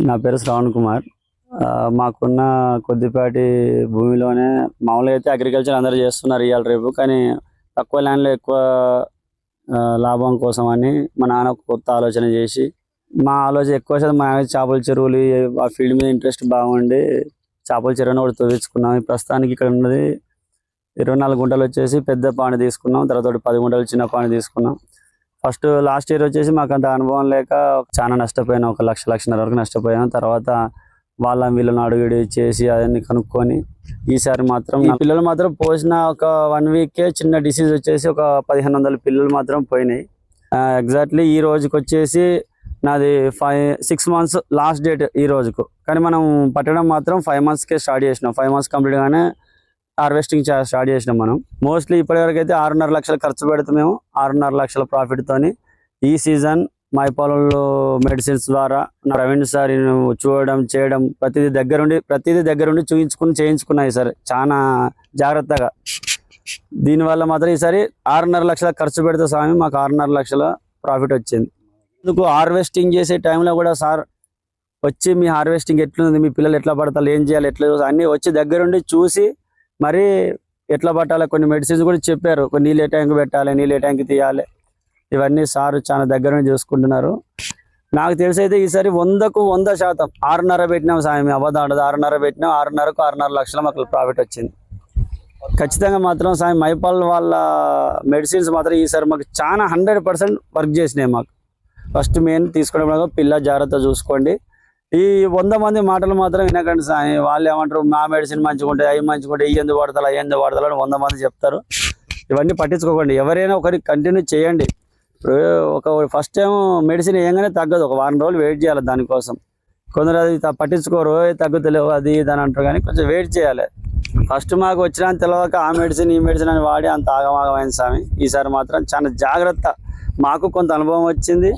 నా పేరు శ్రవణ్ కుమార్. మాకున్న కొద్దిపాటి భూమిలోనే మామూలుగా అయితే అగ్రికల్చర్ అందరూ చేస్తున్నారు ఇవాళ రేపు. కానీ తక్కువ ల్యాండ్లో ఎక్కువ లాభం కోసం అని మా నాన్న కొత్త ఆలోచన చేసి, మా ఆలోచన ఎక్కువ శాతం మా నాన్న చేపల చెరువులు ఆ ఫీల్డ్ మీద ఇంట్రెస్ట్ బాగుండి చేపల చెరువుని ఒకటి తవ్వించుకున్నాం. ప్రస్తుతానికి ఇక్కడ ఉన్నది 24 గుంటలు వచ్చేసి పెద్ద పాండి తీసుకున్నాం. తర్వాత 10 గుంటలు చిన్న పాండి తీసుకున్నాం. ఫస్ట్ లాస్ట్ ఇయర్ వచ్చేసి మాకు అంత అనుభవం లేక చాలా నష్టపోయాను. 1,00,000-1,50,000 వరకు నష్టపోయాను. తర్వాత వీళ్ళని అడుగుడి చేసి అవన్నీ కనుక్కొని ఈసారి మాత్రం ఈ పిల్లలు మాత్రం పోసిన ఒక 1 వీకే చిన్న డిసీజ్ వచ్చేసి ఒక 1,500 పిల్లలు మాత్రం పోయినాయి. ఎగ్జాక్ట్లీ ఈ రోజుకి వచ్చేసి నాది 6 మంత్స్ లాస్ట్ డేట్ ఈ రోజుకు. కానీ మనం పట్టడం మాత్రం 5 మంత్స్కే స్టార్ట్ చేసినాం. 5 మంత్స్ కంప్లీట్గానే హార్వెస్టింగ్ స్టార్ట్ చేసినాం. మనం మోస్ట్లీ ఇప్పటివరకు అయితే 6.5 లక్షలు ఖర్చు పెడితే మేము 6.5 లక్షల ప్రాఫిట్తోని ఈ సీజన్ మా పొలంలో మెడిసిన్స్ ద్వారా ప్రవీణ్ సార్ చూడడం చేయడం ప్రతిదీ దగ్గరుండి చేయించుకున్నాయి సార్ చాలా జాగ్రత్తగా. దీనివల్ల మాత్రం ఈసారి 6.5 లక్షల ఖర్చు పెడితే స్వామి మాకు 6.5 లక్షల ప్రాఫిట్ వచ్చింది. అందుకు హార్వెస్టింగ్ చేసే టైంలో కూడా సార్ వచ్చి మీ హార్వెస్టింగ్ ఎట్లుంది, మీ పిల్లలు ఎట్లా పడతారు, ఏం చేయాలి, ఎట్లా అన్నీ వచ్చి దగ్గరుండి చూసి మరి ఎట్లా పట్టాలి కొన్ని మెడిసిన్స్ కూడా చెప్పారు. కొన్ని నీళ్ళే ట్యాంక్ పెట్టాలి, నీళ్ళే ట్యాంక్ తీయాలి, ఇవన్నీ సార్ చాలా దగ్గర చూసుకుంటున్నారు. నాకు తెలిసి అయితే ఈసారి 100కు 100% 6.5 పెట్టినాం సాయం, అబద్ధం ఉండదు. 6.5 పెట్టినాం. 6.5కు 6.5 లక్షలు మాకు ప్రాఫిట్ వచ్చింది. ఖచ్చితంగా మాత్రం సాయం మైపాల్ వాళ్ళ మెడిసిన్స్ మాత్రం ఈసారి మాకు చాలా 100% వర్క్ చేసినాయి. మాకు ఫస్ట్ మెయిన్ తీసుకోవడం పిల్ల జాగ్రత్త చూసుకోండి. ఈ 100 మంది మాటలు మాత్రం వినకండి సాయి. వాళ్ళు ఏమంటారు మా మెడిసిన్ మంచిగా ఉంటాయి, అవి మంచిగా ఉంటాయి, ఎందుకు వాడతారు ఎందుకు వాడతారు అని 100 మంది చెప్తారు. ఇవన్నీ పట్టించుకోకండి. ఎవరైనా ఒకరికి కంటిన్యూ చేయండి. ఇప్పుడు ఒక ఫస్ట్ టైం మెడిసిన్ వేయగానే తగ్గదు, ఒక వారం రోజులు వెయిట్ చేయాలి దానికోసం. కొందరు అది పట్టించుకోరు, తగ్గుతలేవు అది ఇది అని అంటారు. కానీ కొంచెం వెయిట్ చేయాలి. ఫస్ట్ మాకు వచ్చినా తెలియక ఆ మెడిసిన్ ఈ మెడిసిన్ అని వాడి అంత ఆగమాగమైంది స్వామి. ఈసారి మాత్రం చాలా జాగ్రత్త. మాకు కొంత అనుభవం వచ్చింది.